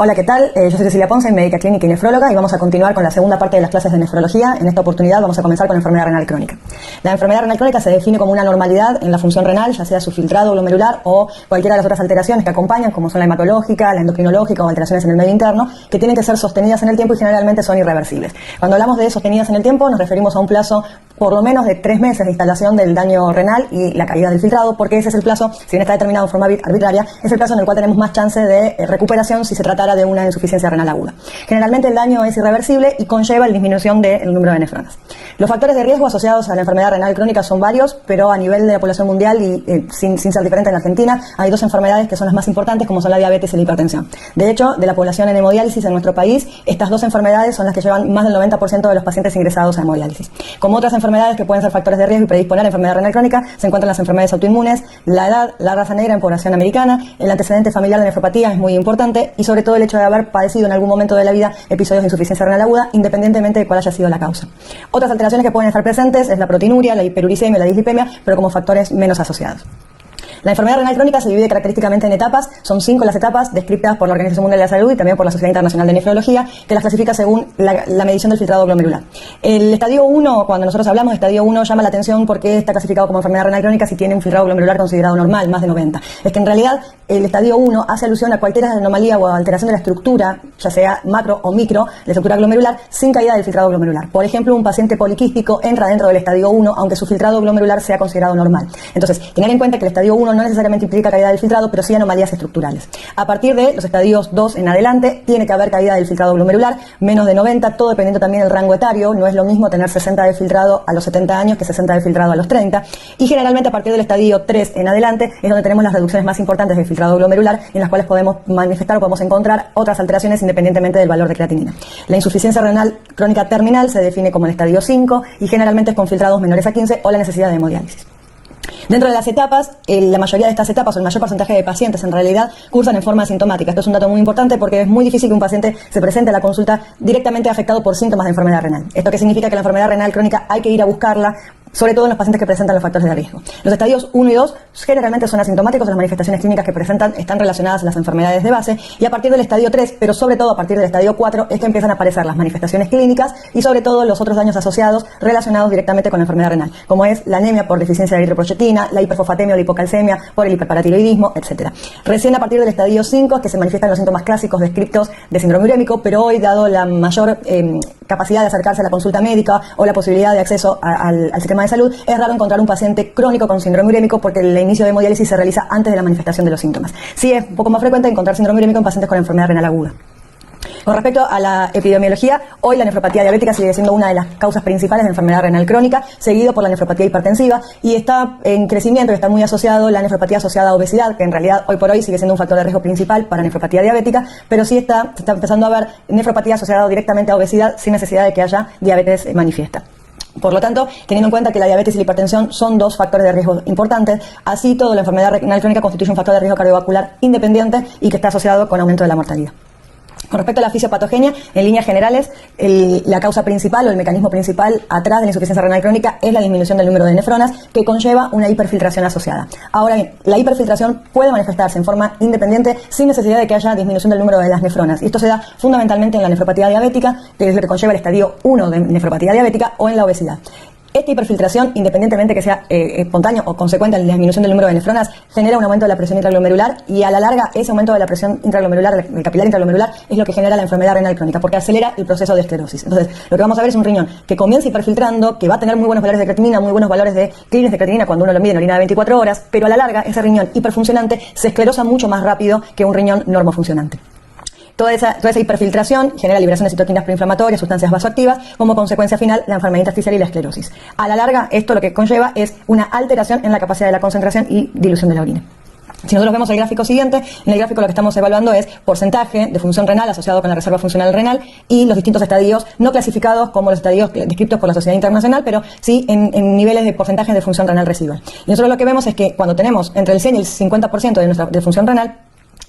Hola, ¿qué tal? Yo soy Cecilia Ponce, médica clínica y nefróloga, y vamos a continuar con la segunda parte de las clases de nefrología. En esta oportunidad vamos a comenzar con la enfermedad renal crónica. La enfermedad renal crónica se define como una anormalidad en la función renal, ya sea su filtrado glomerular o cualquiera de las otras alteraciones que acompañan, como son la hematológica, la endocrinológica o alteraciones en el medio interno, que tienen que ser sostenidas en el tiempo y generalmente son irreversibles. Cuando hablamos de sostenidas en el tiempo, nos referimos a un plazo por lo menos de 3 meses de instalación del daño renal y la caída del filtrado, porque ese es el plazo, si bien está determinado en forma arbitraria, es el plazo en el cual tenemos más chance de recuperación si se tratara de una insuficiencia renal aguda. Generalmente el daño es irreversible y conlleva la disminución del número de nefronas. Los factores de riesgo asociados a la enfermedad renal crónica son varios, pero a nivel de la población mundial y sin ser diferente en Argentina, hay 2 enfermedades que son las más importantes, como son la diabetes y la hipertensión. De hecho, de la población en hemodiálisis en nuestro país, estas 2 enfermedades son las que llevan más del 90% de los pacientes ingresados a hemodiálisis. Como otras enfermedades que pueden ser factores de riesgo y predisponer a la enfermedad renal crónica, se encuentran las enfermedades autoinmunes, la edad, la raza negra en población americana, el antecedente familiar de nefropatía es muy importante y sobre todo el hecho de haber padecido en algún momento de la vida episodios de insuficiencia renal aguda, independientemente de cuál haya sido la causa. Otras alteraciones que pueden estar presentes es la proteinuria, la hiperuricemia, la dislipemia, pero como factores menos asociados. La enfermedad renal crónica se divide característicamente en etapas, son 5 las etapas descritas por la Organización Mundial de la Salud y también por la Sociedad Internacional de Nefrología, que las clasifica según la medición del filtrado glomerular. El estadio 1, cuando nosotros hablamos de estadio 1, llama la atención porque está clasificado como enfermedad renal crónica si tiene un filtrado glomerular considerado normal, más de 90. Es que en realidad el estadio 1 hace alusión a cualquier anomalía o alteración de la estructura, ya sea macro o micro, de estructura glomerular, sin caída del filtrado glomerular. Por ejemplo, un paciente poliquístico entra dentro del estadio 1, aunque su filtrado glomerular sea considerado normal. Entonces, tener en cuenta que el estadio 1 no necesariamente implica caída del filtrado, pero sí anomalías estructurales. A partir de los estadios 2 en adelante, tiene que haber caída del filtrado glomerular, menos de 90, todo dependiendo también del rango etario. No es lo mismo tener 60 de filtrado a los 70 años que 60 de filtrado a los 30. Y generalmente a partir del estadio 3 en adelante es donde tenemos las reducciones más importantes del filtrado glomerular, en las cuales podemos manifestar o podemos encontrar otras alteraciones independientemente del valor de creatinina. La insuficiencia renal crónica terminal se define como el estadio 5 y generalmente es con filtrados menores a 15 o la necesidad de hemodiálisis. Dentro de las etapas, la mayoría de estas etapas, o el mayor porcentaje de pacientes en realidad, cursan en forma asintomática. Esto es un dato muy importante porque es muy difícil que un paciente se presente a la consulta directamente afectado por síntomas de enfermedad renal. ¿Esto qué significa? Que la enfermedad renal crónica hay que ir a buscarla, sobre todo en los pacientes que presentan los factores de riesgo. Los estadios 1 y 2 generalmente son asintomáticos, las manifestaciones clínicas que presentan están relacionadas a las enfermedades de base, y a partir del estadio 3, pero sobre todo a partir del estadio 4, es que empiezan a aparecer las manifestaciones clínicas y sobre todo los otros daños asociados relacionados directamente con la enfermedad renal, como es la anemia por deficiencia de eritroproyetina, la hiperfosfatemia o la hipocalcemia por el hiperparatiroidismo, etc. Recién a partir del estadio 5 es que se manifiestan los síntomas clásicos descriptos de síndrome urémico, pero hoy, dado la mayor capacidad de acercarse a la consulta médica o la posibilidad de acceso al sistema de salud, es raro encontrar un paciente crónico con síndrome urémico porque el inicio de hemodiálisis se realiza antes de la manifestación de los síntomas. Sí es un poco más frecuente encontrar síndrome urémico en pacientes con enfermedad renal aguda. Con respecto a la epidemiología, hoy la nefropatía diabética sigue siendo una de las causas principales de enfermedad renal crónica, seguido por la nefropatía hipertensiva, y está en crecimiento y está muy asociado la nefropatía asociada a obesidad, que en realidad hoy por hoy sigue siendo un factor de riesgo principal para nefropatía diabética, pero sí se está empezando a ver nefropatía asociada directamente a obesidad sin necesidad de que haya diabetes manifiesta. Por lo tanto, teniendo en cuenta que la diabetes y la hipertensión son 2 factores de riesgo importantes, así todo la enfermedad renal crónica constituye un factor de riesgo cardiovascular independiente y que está asociado con aumento de la mortalidad. Con respecto a la fisiopatogenia, en líneas generales, la causa principal o el mecanismo principal atrás de la insuficiencia renal crónica es la disminución del número de nefronas, que conlleva una hiperfiltración asociada. Ahora bien, la hiperfiltración puede manifestarse en forma independiente sin necesidad de que haya disminución del número de las nefronas. Y esto se da fundamentalmente en la nefropatía diabética, que es lo que conlleva el estadio 1 de nefropatía diabética, o en la obesidad. Esta hiperfiltración, independientemente que sea espontánea o consecuente a la disminución del número de nefronas, genera un aumento de la presión intraglomerular, y a la larga ese aumento de la presión intraglomerular, del capilar intraglomerular, es lo que genera la enfermedad renal crónica, porque acelera el proceso de esclerosis. Entonces, lo que vamos a ver es un riñón que comienza hiperfiltrando, que va a tener muy buenos valores de creatinina, muy buenos valores de clínicas de creatinina cuando uno lo mide en orina de 24 horas, pero a la larga ese riñón hiperfuncionante se esclerosa mucho más rápido que un riñón normofuncionante. Toda esa hiperfiltración genera liberación de citoquinas proinflamatorias, sustancias vasoactivas, como consecuencia final la enfermedad intersticial y la esclerosis. A la larga, esto lo que conlleva es una alteración en la capacidad de la concentración y dilución de la orina. Si nosotros vemos el gráfico siguiente, en el gráfico lo que estamos evaluando es porcentaje de función renal asociado con la reserva funcional renal y los distintos estadios no clasificados como los estadios descritos por la Sociedad Internacional, pero sí en niveles de porcentaje de función renal residual. Y nosotros lo que vemos es que cuando tenemos entre el 100 y el 50% de función renal,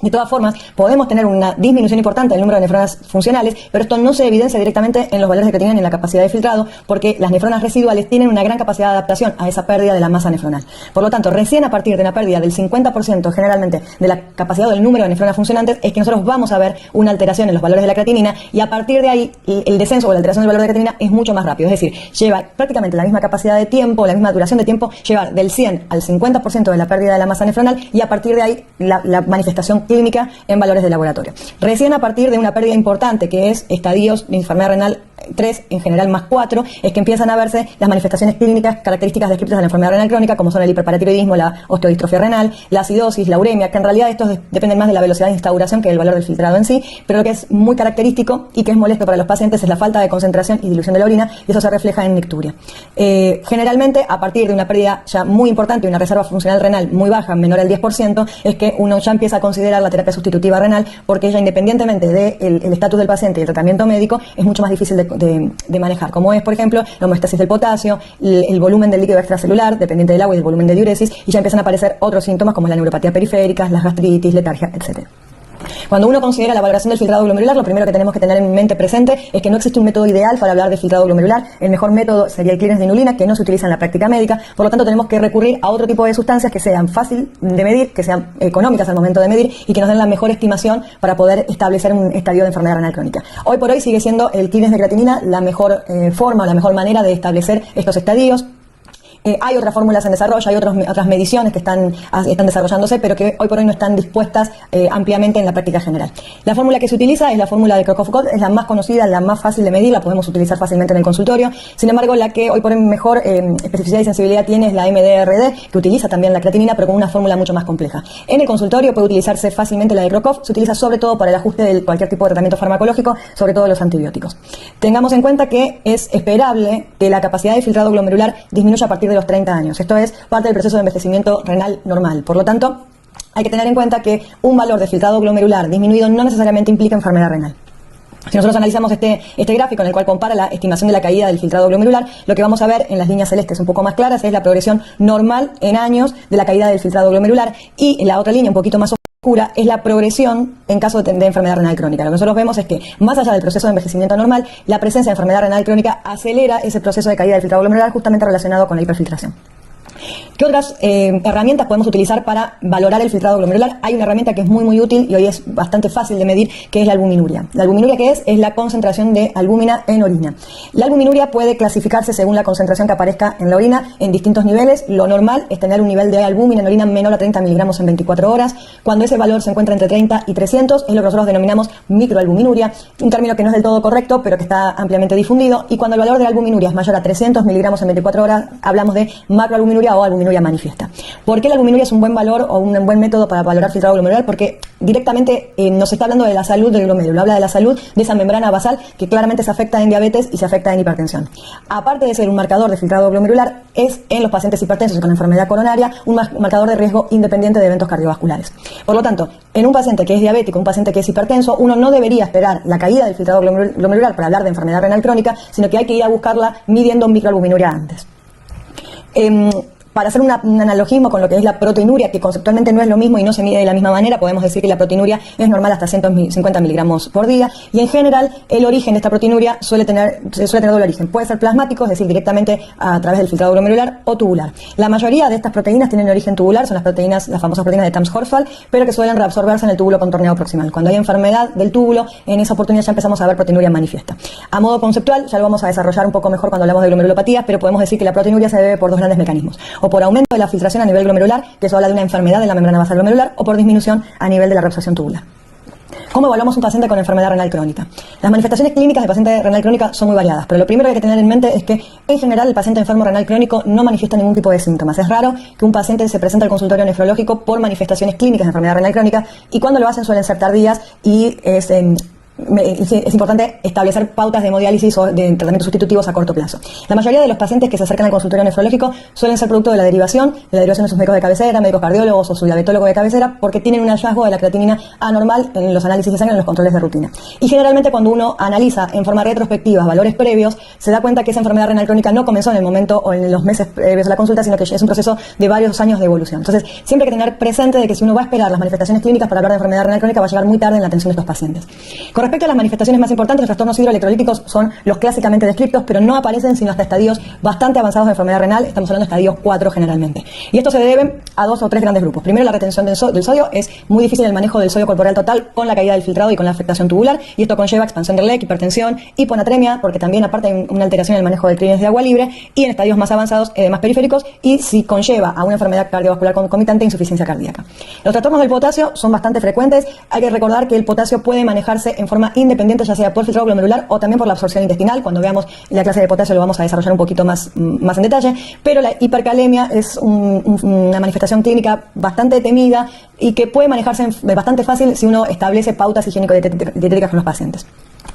De todas formas, podemos tener una disminución importante del número de nefronas funcionales, pero esto no se evidencia directamente en los valores de creatinina ni en la capacidad de filtrado, porque las nefronas residuales tienen una gran capacidad de adaptación a esa pérdida de la masa nefronal. Por lo tanto, recién a partir de una pérdida del 50% generalmente de la capacidad o del número de nefronas funcionantes es que nosotros vamos a ver una alteración en los valores de la creatinina, y a partir de ahí el descenso o la alteración del valor de creatinina es mucho más rápido. Es decir, lleva prácticamente la misma capacidad de tiempo, la misma duración de tiempo, llevar del 100 al 50% de la pérdida de la masa nefronal, y a partir de ahí la manifestación clínica en valores de laboratorio. Recién a partir de una pérdida importante, que es estadios de enfermedad renal 3, en general más 4, es que empiezan a verse las manifestaciones clínicas características descritas de la enfermedad renal crónica, como son el hiperparatiroidismo, la osteodistrofia renal, la acidosis, la uremia, que en realidad estos dependen más de la velocidad de instauración que del valor del filtrado en sí, pero lo que es muy característico y que es molesto para los pacientes es la falta de concentración y dilución de la orina, y eso se refleja en nicturia. Generalmente, a partir de una pérdida ya muy importante y una reserva funcional renal muy baja, menor al 10%, es que uno ya empieza a considerar la terapia sustitutiva renal, porque ella, independientemente del estatus del paciente y el tratamiento médico, es mucho más difícil de manejar, como es, por ejemplo, la homeostasis del potasio, el volumen del líquido extracelular, dependiente del agua y del volumen de diuresis, y ya empiezan a aparecer otros síntomas como la neuropatía periférica, las gastritis, letargia, etc. Cuando uno considera la valoración del filtrado glomerular, lo primero que tenemos que tener en mente presente es que no existe un método ideal para hablar de filtrado glomerular. El mejor método sería el clearance de inulina, que no se utiliza en la práctica médica. Por lo tanto, tenemos que recurrir a otro tipo de sustancias que sean fácil de medir, que sean económicas al momento de medir y que nos den la mejor estimación para poder establecer un estadio de enfermedad renal crónica. Hoy por hoy sigue siendo el clearance de creatinina la mejor forma o la mejor manera de establecer estos estadios. Hay otras fórmulas en desarrollo, hay otras mediciones que están desarrollándose, pero que hoy por hoy no están dispuestas ampliamente en la práctica general. La fórmula que se utiliza es la fórmula de Crocroft, es la más conocida, la más fácil de medir, la podemos utilizar fácilmente en el consultorio. Sin embargo, la que hoy por hoy mejor especificidad y sensibilidad tiene es la MDRD, que utiliza también la creatinina, pero con una fórmula mucho más compleja. En el consultorio puede utilizarse fácilmente la de Crocroft, se utiliza sobre todo para el ajuste de cualquier tipo de tratamiento farmacológico, sobre todo los antibióticos. Tengamos en cuenta que es esperable que la capacidad de filtrado glomerular disminuya a partir de los 30 años. Esto es parte del proceso de envejecimiento renal normal. Por lo tanto, hay que tener en cuenta que un valor de filtrado glomerular disminuido no necesariamente implica enfermedad renal. Si nosotros analizamos este gráfico en el cual compara la estimación de la caída del filtrado glomerular, lo que vamos a ver en las líneas celestes un poco más claras es la progresión normal en años de la caída del filtrado glomerular, y en la otra línea un poquito más oscura es la progresión en caso de enfermedad renal crónica. Lo que nosotros vemos es que, más allá del proceso de envejecimiento normal, la presencia de enfermedad renal crónica acelera ese proceso de caída del filtrado glomerular, justamente relacionado con la hiperfiltración. ¿Qué otras herramientas podemos utilizar para valorar el filtrado glomerular? Hay una herramienta que es muy útil y hoy es bastante fácil de medir, que es la albuminuria. La albuminuria, ¿qué es? Es la concentración de albúmina en orina. La albuminuria puede clasificarse según la concentración que aparezca en la orina en distintos niveles. Lo normal es tener un nivel de albúmina en orina menor a 30 miligramos en 24 horas. Cuando ese valor se encuentra entre 30 y 300 es lo que nosotros denominamos microalbuminuria, un término que no es del todo correcto, pero que está ampliamente difundido. Y cuando el valor de la albuminuria es mayor a 300 miligramos en 24 horas, hablamos de macroalbuminuria o albuminuria manifiesta. ¿Por qué la albuminuria es un buen valor o un buen método para valorar filtrado glomerular? Porque directamente nos está hablando de la salud del glomérulo, habla de la salud de esa membrana basal que claramente se afecta en diabetes y se afecta en hipertensión. Aparte de ser un marcador de filtrado glomerular, es en los pacientes hipertensos con enfermedad coronaria un marcador de riesgo independiente de eventos cardiovasculares. Por lo tanto, en un paciente que es diabético, un paciente que es hipertenso, uno no debería esperar la caída del filtrado glomerular para hablar de enfermedad renal crónica, sino que hay que ir a buscarla midiendo microalbuminuria antes. Para hacer un analogismo con lo que es la proteinuria, que conceptualmente no es lo mismo y no se mide de la misma manera, podemos decir que la proteinuria es normal hasta 150 miligramos por día, y en general el origen de esta proteinuria suele tener doble origen. Puede ser plasmático, es decir, directamente a través del filtrado glomerular, o tubular. La mayoría de estas proteínas tienen origen tubular, son las famosas proteínas de Tams-Horsfall, pero que suelen reabsorberse en el túbulo contorneado proximal. Cuando hay enfermedad del túbulo, en esa oportunidad ya empezamos a ver proteinuria manifiesta. A modo conceptual, ya lo vamos a desarrollar un poco mejor cuando hablamos de glomerulopatías, pero podemos decir que la proteinuria se debe por dos grandes mecanismos: o por aumento de la filtración a nivel glomerular, que eso habla de una enfermedad de la membrana basal glomerular, o por disminución a nivel de la reabsorción tubular. ¿Cómo evaluamos un paciente con enfermedad renal crónica? Las manifestaciones clínicas del paciente renal crónica son muy variadas, pero lo primero que hay que tener en mente es que, en general, el paciente enfermo renal crónico no manifiesta ningún tipo de síntomas. Es raro que un paciente se presente al consultorio nefrológico por manifestaciones clínicas de enfermedad renal crónica, y cuando lo hacen suelen ser tardías y es es importante establecer pautas de hemodiálisis o de tratamientos sustitutivos a corto plazo. La mayoría de los pacientes que se acercan al consultorio nefrológico suelen ser producto de la derivación de sus médicos de cabecera, médicos cardiólogos o su diabetólogo de cabecera, porque tienen un hallazgo de la creatinina anormal en los análisis de sangre, en los controles de rutina. Y generalmente cuando uno analiza en forma retrospectiva valores previos, se da cuenta que esa enfermedad renal crónica no comenzó en el momento o en los meses previos a la consulta, sino que es un proceso de varios años de evolución. Entonces, siempre hay que tener presente de que si uno va a esperar las manifestaciones clínicas para hablar de enfermedad renal crónica, va a llegar muy tarde en la atención de estos pacientes. Con respecto a las manifestaciones más importantes, los trastornos hidroelectrolíticos son los clásicamente descritos, pero no aparecen sino hasta estadios bastante avanzados de enfermedad renal. Estamos hablando de estadios 4 generalmente. Y esto se debe a 2 o 3 grandes grupos. Primero, la retención del sodio. Es muy difícil el manejo del sodio corporal total con la caída del filtrado y con la afectación tubular, y esto conlleva expansión del LEC, hipertensión, hiponatremia, porque también aparte hay una alteración en el manejo de crines de agua libre, y en estadios más avanzados, edemas periféricos, y si conlleva a una enfermedad cardiovascular concomitante, insuficiencia cardíaca. Los trastornos del potasio son bastante frecuentes. Hay que recordar que el potasio puede manejarse en forma independiente, ya sea por filtrado glomerular o también por la absorción intestinal. Cuando veamos la clase de potasio lo vamos a desarrollar un poquito más en detalle, pero la hipercalemia es una manifestación clínica bastante temida y que puede manejarse bastante fácil si uno establece pautas higiénico-dietéticas con los pacientes.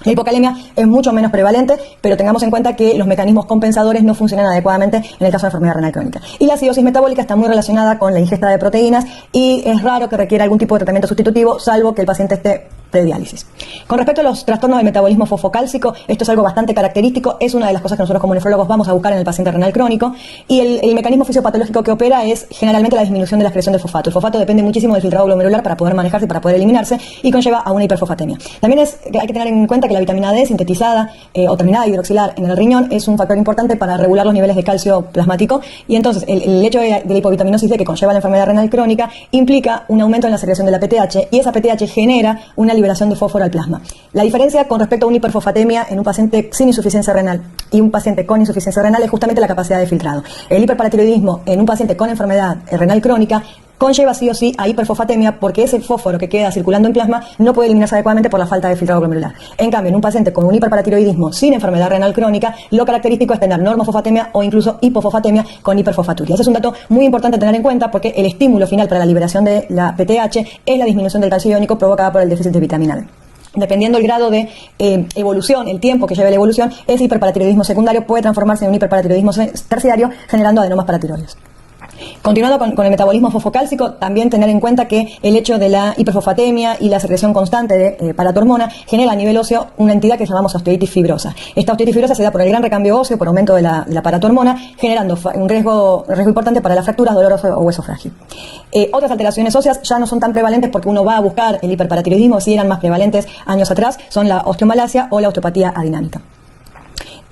La hipocalemia es mucho menos prevalente, pero tengamos en cuenta que los mecanismos compensadores no funcionan adecuadamente en el caso de enfermedad renal crónica. Y la acidosis metabólica está muy relacionada con la ingesta de proteínas y es raro que requiera algún tipo de tratamiento sustitutivo, salvo que el paciente esté prediálisis. Con respecto a los trastornos del metabolismo fosfocálcico, esto es algo bastante característico, es una de las cosas que nosotros como nefrólogos vamos a buscar en el paciente renal crónico, y el mecanismo fisiopatológico que opera es generalmente la disminución de la excreción del fosfato. El fosfato depende muchísimo del filtrado glomerular para poder manejarse y para poder eliminarse, y conlleva a una hiperfosfatemia. También hay que tener en cuenta que la vitamina D sintetizada o terminada hidroxilar en el riñón es un factor importante para regular los niveles de calcio plasmático, y entonces el hecho de la hipovitaminosis D que conlleva la enfermedad renal crónica implica un aumento en la secreción de la PTH, y esa PTH genera una liberación de fósforo al plasma. La diferencia con respecto a una hiperfosfatemia en un paciente sin insuficiencia renal y un paciente con insuficiencia renal es justamente la capacidad de filtrado. El hiperparatiroidismo en un paciente con enfermedad renal crónica conlleva sí o sí a hiperfosfatemia, porque ese fósforo que queda circulando en plasma no puede eliminarse adecuadamente por la falta de filtrado glomerular. En cambio, en un paciente con un hiperparatiroidismo sin enfermedad renal crónica, lo característico es tener normofosfatemia o incluso hipofosfatemia con hiperfosfaturia. Ese es un dato muy importante a tener en cuenta, porque el estímulo final para la liberación de la PTH es la disminución del calcio iónico provocada por el déficit de vitamina D. Dependiendo del grado de evolución, el tiempo que lleve la evolución, ese hiperparatiroidismo secundario puede transformarse en un hiperparatiroidismo terciario, generando adenomas paratiroides. Continuando con el metabolismo fosfocálcico, también tener en cuenta que el hecho de la hiperfosfatemia y la secreción constante de paratormona genera a nivel óseo una entidad que llamamos osteoitis fibrosa. Esta osteoitis fibrosa se da por el gran recambio óseo, por aumento de la paratormona, generando un riesgo importante para las fracturas, dolor óseo o hueso frágil. Otras alteraciones óseas ya no son tan prevalentes, porque uno va a buscar el hiperparatiroidismo, si eran más prevalentes años atrás, son la osteomalacia o la osteopatía adinámica.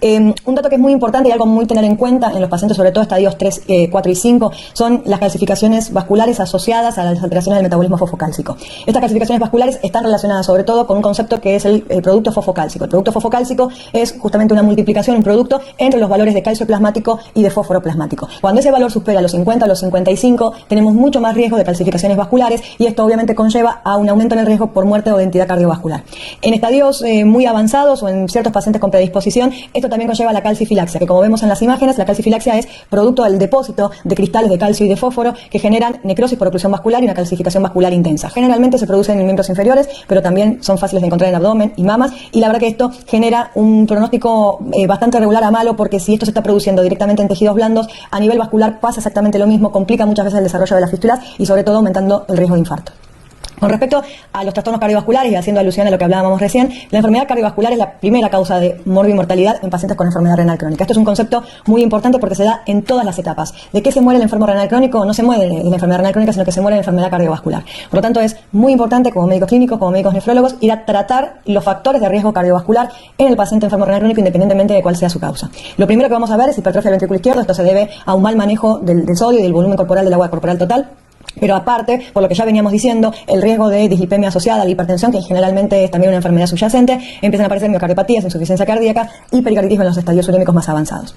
Un dato que es muy importante y algo muy tener en cuenta en los pacientes, sobre todo estadios 3, 4 y 5, son las calcificaciones vasculares asociadas a las alteraciones del metabolismo fosfocálcico. Estas calcificaciones vasculares están relacionadas sobre todo con un concepto que es el producto fosfocálcico. El producto fosfocálcico es justamente una multiplicación, un producto entre los valores de calcio plasmático y de fósforo plasmático. Cuando ese valor supera los 50 o los 55, tenemos mucho más riesgo de calcificaciones vasculares, y esto obviamente conlleva a un aumento en el riesgo por muerte o de entidad cardiovascular. En estadios muy avanzados o en ciertos pacientes con predisposición, esto también conlleva la calcifilaxia, que como vemos en las imágenes, la calcifilaxia es producto del depósito de cristales de calcio y de fósforo que generan necrosis por oclusión vascular y una calcificación vascular intensa. Generalmente se producen en miembros inferiores, pero también son fáciles de encontrar en abdomen y mamas, y la verdad que esto genera un pronóstico bastante regular a malo, porque si esto se está produciendo directamente en tejidos blandos, a nivel vascular pasa exactamente lo mismo, complica muchas veces el desarrollo de las fístulas y sobre todo aumentando el riesgo de infarto. Con respecto a los trastornos cardiovasculares, y haciendo alusión a lo que hablábamos recién, la enfermedad cardiovascular es la primera causa de morbimortalidad en pacientes con enfermedad renal crónica. Esto es un concepto muy importante porque se da en todas las etapas. ¿De qué se muere el enfermo renal crónico? No se muere de la enfermedad renal crónica, sino que se muere de enfermedad cardiovascular. Por lo tanto, es muy importante como médicos clínicos, como médicos nefrólogos, ir a tratar los factores de riesgo cardiovascular en el paciente enfermo renal crónico, independientemente de cuál sea su causa. Lo primero que vamos a ver es hipertrofia del ventrículo izquierdo. Esto se debe a un mal manejo del sodio y del volumen corporal del agua corporal total. Pero aparte, por lo que ya veníamos diciendo, el riesgo de dislipemia asociada a la hipertensión, que generalmente es también una enfermedad subyacente, empiezan a aparecer miocardiopatías, insuficiencia cardíaca y pericarditis en los estadios urémicos más avanzados.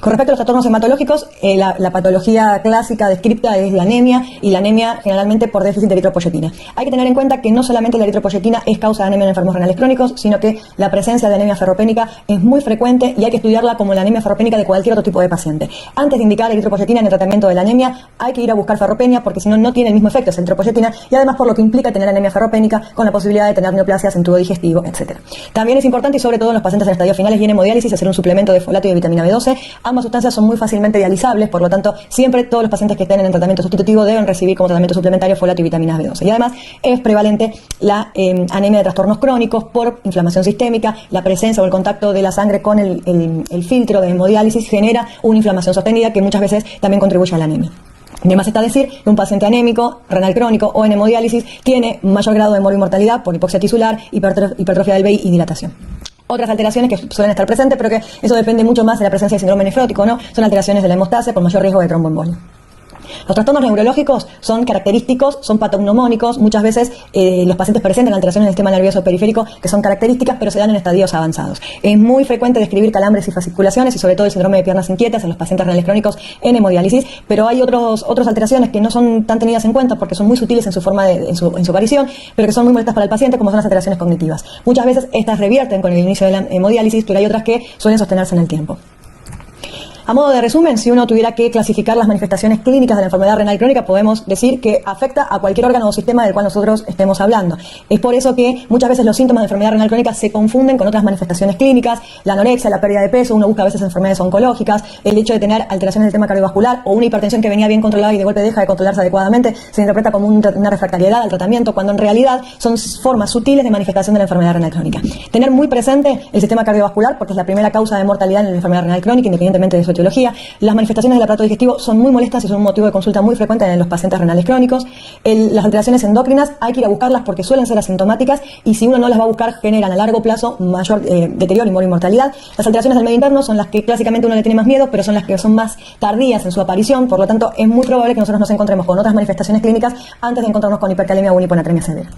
Con respecto a los trastornos hematológicos, la patología clásica descripta es la anemia, y la anemia generalmente por déficit de eritropoyetina. Hay que tener en cuenta que no solamente la eritropoyetina es causa de anemia en enfermos renales crónicos, sino que la presencia de anemia ferropénica es muy frecuente y hay que estudiarla como la anemia ferropénica de cualquier otro tipo de paciente. Antes de indicar eritropoyetina en el tratamiento de la anemia, hay que ir a buscar ferropenia, porque si no, no tiene el mismo efecto esa eritropoyetina, y además por lo que implica tener anemia ferropénica con la posibilidad de tener neoplasias en tubo digestivo, etc. También es importante, y sobre todo en los pacientes en estadios finales y en hemodiálisis, hacer un suplemento de folato y de vitamina B12. Ambas sustancias son muy fácilmente dializables, por lo tanto, siempre todos los pacientes que estén en tratamiento sustitutivo deben recibir como tratamiento suplementario folato y vitamina B12. Y además es prevalente la anemia de trastornos crónicos por inflamación sistémica. La presencia o el contacto de la sangre con el filtro de hemodiálisis genera una inflamación sostenida que muchas veces también contribuye a la anemia. Además está decir que un paciente anémico, renal crónico o en hemodiálisis tiene mayor grado de morbimortalidad por hipoxia tisular, hipertrofia del VI y dilatación. Otras alteraciones que suelen estar presentes, pero que eso depende mucho más de la presencia de síndrome nefrótico, ¿no? Son alteraciones de la hemostasia por mayor riesgo de tromboembolia. Los trastornos neurológicos son característicos, son patognomónicos. Muchas veces los pacientes presentan alteraciones del sistema nervioso periférico que son características, pero se dan en estadios avanzados. Es muy frecuente describir calambres y fasciculaciones, y sobre todo el síndrome de piernas inquietas en los pacientes renales crónicos en hemodiálisis, pero hay otras alteraciones que no son tan tenidas en cuenta porque son muy sutiles en su forma en su aparición, pero que son muy molestas para el paciente, como son las alteraciones cognitivas. Muchas veces estas revierten con el inicio de la hemodiálisis, pero hay otras que suelen sostenerse en el tiempo. A modo de resumen, si uno tuviera que clasificar las manifestaciones clínicas de la enfermedad renal crónica, podemos decir que afecta a cualquier órgano o sistema del cual nosotros estemos hablando. Es por eso que muchas veces los síntomas de enfermedad renal crónica se confunden con otras manifestaciones clínicas: la anorexia, la pérdida de peso, uno busca a veces enfermedades oncológicas, el hecho de tener alteraciones del tema cardiovascular o una hipertensión que venía bien controlada y de golpe deja de controlarse adecuadamente, se interpreta como una refractariedad al tratamiento, cuando en realidad son formas sutiles de manifestación de la enfermedad renal crónica. Tener muy presente el sistema cardiovascular, porque es la primera causa de mortalidad en la enfermedad renal crónica, independientemente de su etiología. Las manifestaciones del aparato digestivo son muy molestas y son un motivo de consulta muy frecuente en los pacientes renales crónicos. Las alteraciones endocrinas hay que ir a buscarlas porque suelen ser asintomáticas, y si uno no las va a buscar generan a largo plazo mayor deterioro y mortalidad. Las alteraciones del medio interno son las que clásicamente uno le tiene más miedo, pero son las que son más tardías en su aparición, por lo tanto es muy probable que nosotros nos encontremos con otras manifestaciones clínicas antes de encontrarnos con hipercalemia o una hiponatremia severa.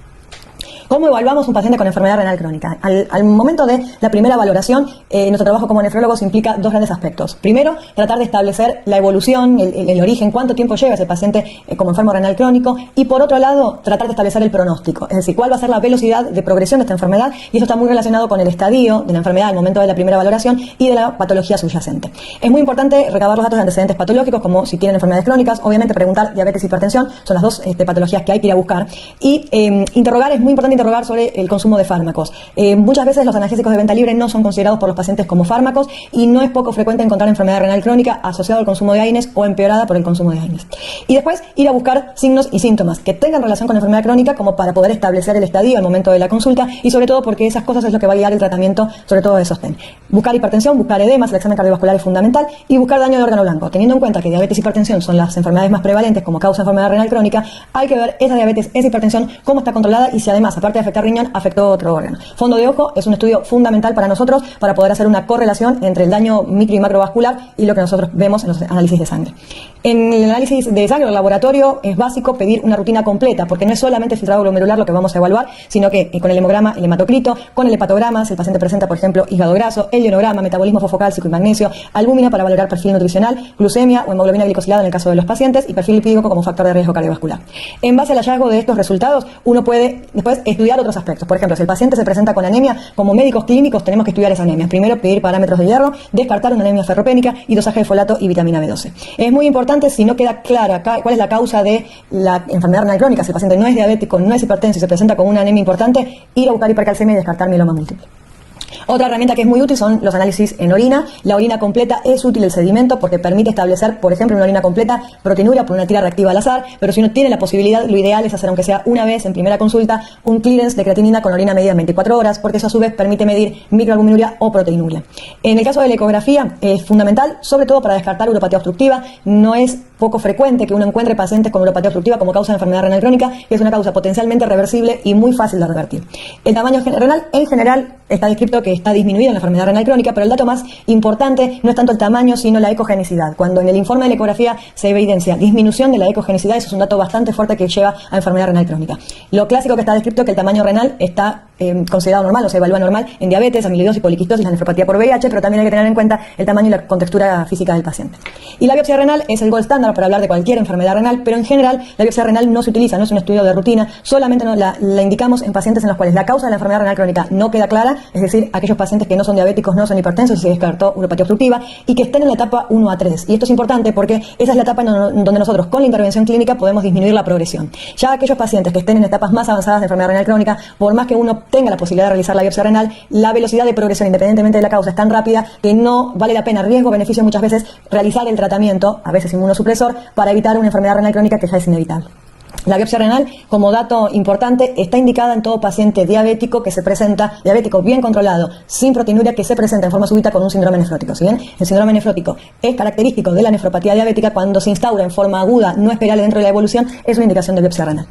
¿Cómo evaluamos un paciente con enfermedad renal crónica? Al momento de la primera valoración, nuestro trabajo como nefrólogos implica dos grandes aspectos. Primero, tratar de establecer la evolución, el origen, cuánto tiempo lleva ese paciente como enfermo renal crónico, y por otro lado, tratar de establecer el pronóstico, es decir, cuál va a ser la velocidad de progresión de esta enfermedad, y eso está muy relacionado con el estadio de la enfermedad al momento de la primera valoración y de la patología subyacente. Es muy importante recabar los datos de antecedentes patológicos, como si tienen enfermedades crónicas, obviamente preguntar diabetes y hipertensión, son las dos patologías que hay que ir a buscar, y interrogar, es muy importante interrogar sobre el consumo de fármacos. Muchas veces los analgésicos de venta libre no son considerados por los pacientes como fármacos, y no es poco frecuente encontrar enfermedad renal crónica asociada al consumo de AINES o empeorada por el consumo de AINES. Y después ir a buscar signos y síntomas que tengan relación con la enfermedad crónica, como para poder establecer el estadio al momento de la consulta, y sobre todo porque esas cosas es lo que va a guiar el tratamiento, sobre todo de sostén. Buscar hipertensión, buscar edemas, el examen cardiovascular es fundamental, y buscar daño de órgano blanco. Teniendo en cuenta que diabetes y hipertensión son las enfermedades más prevalentes como causa de enfermedad renal crónica, hay que ver esa diabetes, esa hipertensión, cómo está controlada, y si además, aparte de afectar riñón, afectó otro órgano. Fondo de ojo es un estudio fundamental para nosotros para poder hacer una correlación entre el daño micro y macrovascular y lo que nosotros vemos en los análisis de sangre. En el análisis de sangre, el laboratorio, es básico pedir una rutina completa, porque no es solamente el filtrado glomerular lo que vamos a evaluar, sino que con el hemograma, el hematocrito, con el hepatograma, si el paciente presenta, por ejemplo, hígado graso, el ionograma, metabolismo fosfocálcico y magnesio, albúmina para valorar perfil nutricional, glucemia o hemoglobina glicosilada en el caso de los pacientes, y perfil lipídico como factor de riesgo cardiovascular. En base al hallazgo de estos resultados, uno puede después estudiar otros aspectos. Por ejemplo, si el paciente se presenta con anemia, como médicos clínicos tenemos que estudiar esa anemia. Primero, pedir parámetros de hierro, descartar una anemia ferropénica y dosaje de folato y vitamina B12. Es muy importante, si no queda clara cuál es la causa de la enfermedad renal crónica, si el paciente no es diabético, no es hipertenso y se presenta con una anemia importante, ir a buscar hipercalcemia y descartar mieloma múltiple. Otra herramienta que es muy útil son los análisis en orina. La orina completa es útil el sedimento porque permite establecer, por ejemplo, en una orina completa proteinuria por una tira reactiva al azar, pero si uno tiene la posibilidad, lo ideal es hacer, aunque sea una vez en primera consulta, un clearance de creatinina con orina medida en 24 horas, porque eso a su vez permite medir microalbuminuria o proteinuria. En el caso de la ecografía es fundamental, sobre todo para descartar uropatía obstructiva. No es poco frecuente que uno encuentre pacientes con uropatía obstructiva como causa de enfermedad renal crónica, que es una causa potencialmente reversible y muy fácil de revertir. El tamaño renal en general está descrito que está disminuido en la enfermedad renal crónica, pero el dato más importante no es tanto el tamaño, sino la ecogenicidad. Cuando en el informe de la ecografía se evidencia disminución de la ecogenicidad, eso es un dato bastante fuerte que lleva a enfermedad renal crónica. Lo clásico que está descrito es que el tamaño renal está considerado normal o se evalúa normal en diabetes, amiloidosis, poliquistosis, la nefropatía por VIH, pero también hay que tener en cuenta el tamaño y la contextura física del paciente. Y la biopsia renal es el gold estándar para hablar de cualquier enfermedad renal, pero en general la biopsia renal no se utiliza, no es un estudio de rutina, solamente la indicamos en pacientes en los cuales la causa de la enfermedad renal crónica no queda clara, es decir, aquellos pacientes que no son diabéticos, no son hipertensos, se descartó uropatía obstructiva y que estén en la etapa 1 a 3. Y esto es importante porque esa es la etapa en donde nosotros con la intervención clínica podemos disminuir la progresión. Ya aquellos pacientes que estén en etapas más avanzadas de enfermedad renal crónica, por más que uno tenga la posibilidad de realizar la biopsia renal, la velocidad de progresión independientemente de la causa es tan rápida que no vale la pena, riesgo-beneficio muchas veces, realizar el tratamiento, a veces inmunosupresor, para evitar una enfermedad renal crónica que ya es inevitable. La biopsia renal, como dato importante, está indicada en todo paciente diabético que se presenta, diabético bien controlado, sin proteinuria, que se presenta en forma súbita con un síndrome nefrótico. Si bien el síndrome nefrótico es característico de la nefropatía diabética, cuando se instaura en forma aguda, no esperable dentro de la evolución, es una indicación de biopsia renal.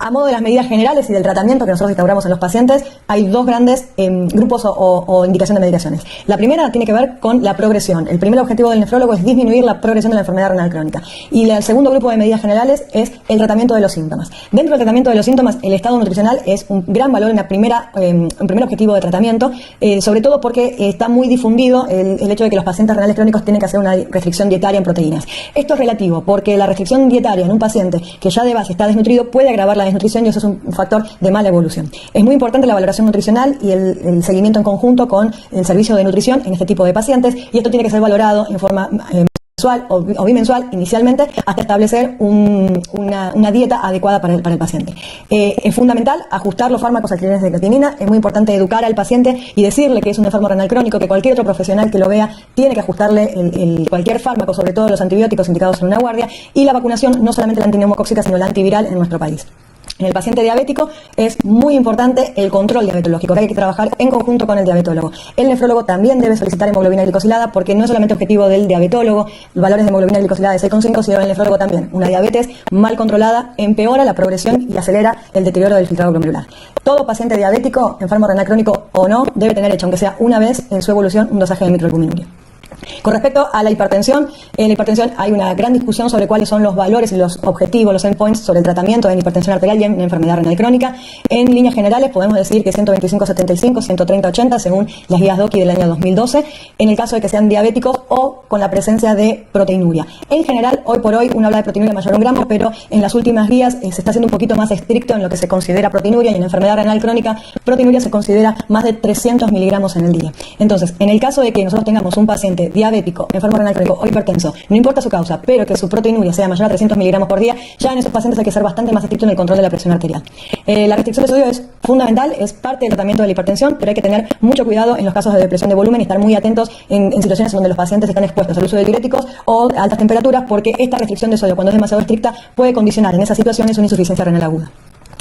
A modo de las medidas generales y del tratamiento que nosotros instauramos en los pacientes, hay dos grandes grupos o indicación de medicaciones. La primera tiene que ver con la progresión. El primer objetivo del nefrólogo es disminuir la progresión de la enfermedad renal crónica. Y el segundo grupo de medidas generales es el tratamiento de los síntomas. Dentro del tratamiento de los síntomas, el estado nutricional es un gran valor en la un primer objetivo de tratamiento, sobre todo porque está muy difundido el hecho de que los pacientes renales crónicos tienen que hacer una restricción dietaria en proteínas. Esto es relativo, porque la restricción dietaria en un paciente que ya de base está desnutrido puede agravar la desnutrición y eso es un factor de mala evolución. Es muy importante la valoración nutricional y el seguimiento en conjunto con el servicio de nutrición en este tipo de pacientes, y esto tiene que ser valorado en forma mensual o bimensual inicialmente hasta establecer una dieta adecuada para el paciente. Es fundamental ajustar los fármacos alquileres de creatinina, es muy importante educar al paciente y decirle que es un enfermo renal crónico, que cualquier otro profesional que lo vea tiene que ajustarle cualquier fármaco, sobre todo los antibióticos indicados en una guardia, y la vacunación, no solamente la antineumocóxica, sino la antiviral en nuestro país. En el paciente diabético es muy importante el control diabetológico, que hay que trabajar en conjunto con el diabetólogo. El nefrólogo también debe solicitar hemoglobina glicosilada porque no es solamente objetivo del diabetólogo, valores de hemoglobina glicosilada de 6,5, sino el nefrólogo también. Una diabetes mal controlada empeora la progresión y acelera el deterioro del filtrado glomerular. Todo paciente diabético, enfermo renal crónico o no, debe tener hecho, aunque sea una vez en su evolución, un dosaje de microalbuminuria. Con respecto a la hipertensión, en la hipertensión hay una gran discusión sobre cuáles son los valores y los objetivos, los endpoints sobre el tratamiento en hipertensión arterial y en enfermedad renal crónica. En líneas generales podemos decir que 125/75, 130/80 según las guías DOCI del año 2012, en el caso de que sean diabéticos o con la presencia de proteinuria. En general, hoy por hoy uno habla de proteinuria mayor a 1 gramo, pero en las últimas guías se está haciendo un poquito más estricto en lo que se considera proteinuria, y en enfermedad renal crónica proteinuria se considera más de 300 miligramos en el día. Entonces, en el caso de que nosotros tengamos un paciente diabético, enfermo renal crónico o hipertenso, no importa su causa, pero que su proteinuria sea mayor a 300 miligramos por día, ya en esos pacientes hay que ser bastante más estricto en el control de la presión arterial. La restricción de sodio es fundamental, es parte del tratamiento de la hipertensión, pero hay que tener mucho cuidado en los casos de depresión de volumen y estar muy atentos en situaciones en donde los pacientes están expuestos al uso de diuréticos o a altas temperaturas, porque esta restricción de sodio, cuando es demasiado estricta, puede condicionar en esas situaciones una insuficiencia renal aguda.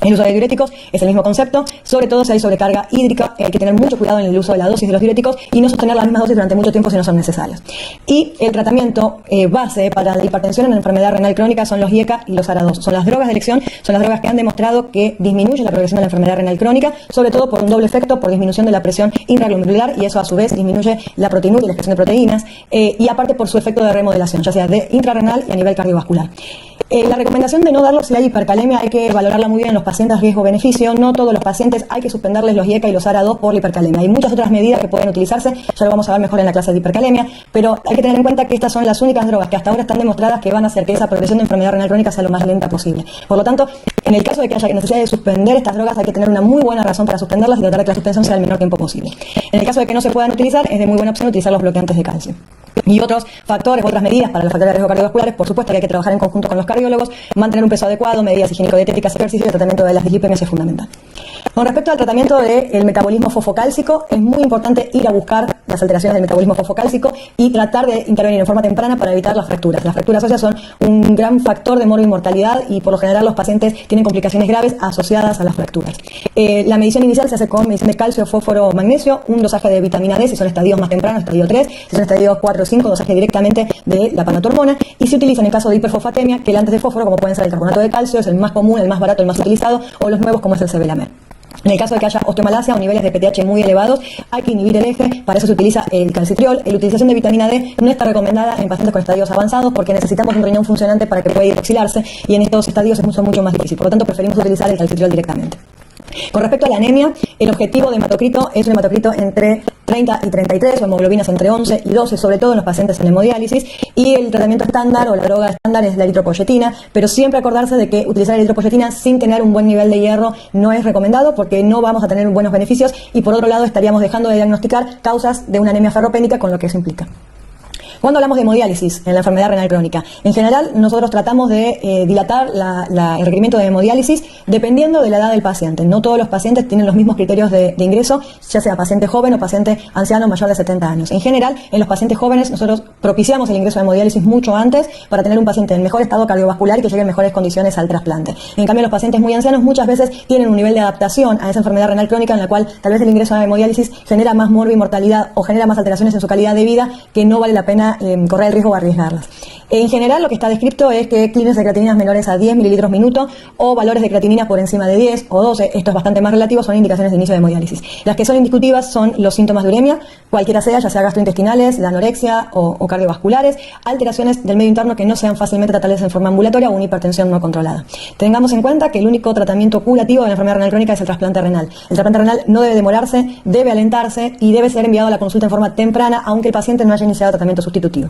El uso de diuréticos es el mismo concepto, sobre todo si hay sobrecarga hídrica, hay que tener mucho cuidado en el uso de la dosis de los diuréticos y no sostener las mismas dosis durante mucho tiempo si no son necesarios. Y el tratamiento base para la hipertensión en la enfermedad renal crónica son los IECA y los ARA2. Son las drogas de elección, son las drogas que han demostrado que disminuyen la progresión de la enfermedad renal crónica, sobre todo por un doble efecto, por disminución de la presión intraglomerular, y eso a su vez disminuye la proteinuria y la expresión de proteínas, y aparte por su efecto de remodelación, ya sea de intrarrenal y a nivel cardiovascular. La recomendación de no darlo si hay hipercalemia hay que valorarla muy bien en los pacientes riesgo-beneficio. No todos los pacientes hay que suspenderles los IECA y los ARA2 por la hipercalemia. Hay muchas otras medidas que pueden utilizarse, ya lo vamos a ver mejor en la clase de hipercalemia, pero hay que tener en cuenta que estas son las únicas drogas que hasta ahora están demostradas que van a hacer que esa progresión de enfermedad renal crónica sea lo más lenta posible. Por lo tanto, en el caso de que haya necesidad de suspender estas drogas, hay que tener una muy buena razón para suspenderlas y tratar de que la suspensión sea el menor tiempo posible. En el caso de que no se puedan utilizar, es de muy buena opción utilizar los bloqueantes de calcio. Y otros factores, otras medidas para los factores de riesgo cardiovasculares, por supuesto que hay que trabajar en conjunto con los cardiólogos, mantener un peso adecuado, medidas higiénico-dietéticas, ejercicio y el tratamiento de las dislipemias es fundamental. Con respecto al tratamiento del metabolismo fosfocálcico, es muy importante ir a buscar las alteraciones del metabolismo fosfocálcico y tratar de intervenir en forma temprana para evitar las fracturas. Las fracturas óseas son un gran factor de morbimortalidad y por lo general los pacientes tienen complicaciones graves asociadas a las fracturas. La medición inicial se hace con medición de calcio, fósforo, magnesio, un dosaje de vitamina D si son estadios más tempranos, estadio 3, si son estadios 4 o 5, dosaje directamente de la panatormona, y se utiliza en el caso de hiperfosfatemia quelantes de fósforo, como pueden ser el carbonato de calcio, es el más común, el más barato, el más utilizado, o los nuevos como es el Sevelamer. En el caso de que haya osteomalacia o niveles de PTH muy elevados, hay que inhibir el eje, para eso se utiliza el calcitriol. La utilización de vitamina D no está recomendada en pacientes con estadios avanzados porque necesitamos un riñón funcionante para que pueda hidroxilarse y en estos estadios es mucho más difícil, por lo tanto preferimos utilizar el calcitriol directamente. Con respecto a la anemia, el objetivo de hematocrito es un hematocrito entre 30 y 33, o hemoglobinas entre 11 y 12, sobre todo en los pacientes en hemodiálisis, y el tratamiento estándar o la droga estándar es la eritropoyetina, pero siempre acordarse de que utilizar la eritropoyetina sin tener un buen nivel de hierro no es recomendado porque no vamos a tener buenos beneficios y por otro lado estaríamos dejando de diagnosticar causas de una anemia ferropénica con lo que eso implica. Cuando hablamos de hemodiálisis en la enfermedad renal crónica, en general nosotros tratamos de dilatar el requerimiento de hemodiálisis dependiendo de la edad del paciente. No todos los pacientes tienen los mismos criterios de ingreso, ya sea paciente joven o paciente anciano mayor de 70 años. En general, en los pacientes jóvenes nosotros propiciamos el ingreso de hemodiálisis mucho antes para tener un paciente en mejor estado cardiovascular y que llegue en mejores condiciones al trasplante. En cambio, los pacientes muy ancianos muchas veces tienen un nivel de adaptación a esa enfermedad renal crónica en la cual tal vez el ingreso a hemodiálisis genera más mortalidad o genera más alteraciones en su calidad de vida que no vale la pena correr el riesgo o arriesgarlas. En general, lo que está descrito es que clínicas de creatininas menores a 10 mililitros minuto o valores de creatinina por encima de 10 o 12, esto es bastante más relativo, son indicaciones de inicio de hemodiálisis. Las que son indiscutibles son los síntomas de uremia, cualquiera sea, ya sea gastrointestinales, la anorexia o cardiovasculares, alteraciones del medio interno que no sean fácilmente tratables en forma ambulatoria o una hipertensión no controlada. Tengamos en cuenta que el único tratamiento curativo de la enfermedad renal crónica es el trasplante renal. El trasplante renal no debe demorarse, debe alentarse y debe ser enviado a la consulta en forma temprana, aunque el paciente no haya iniciado tratamiento sustitutivo.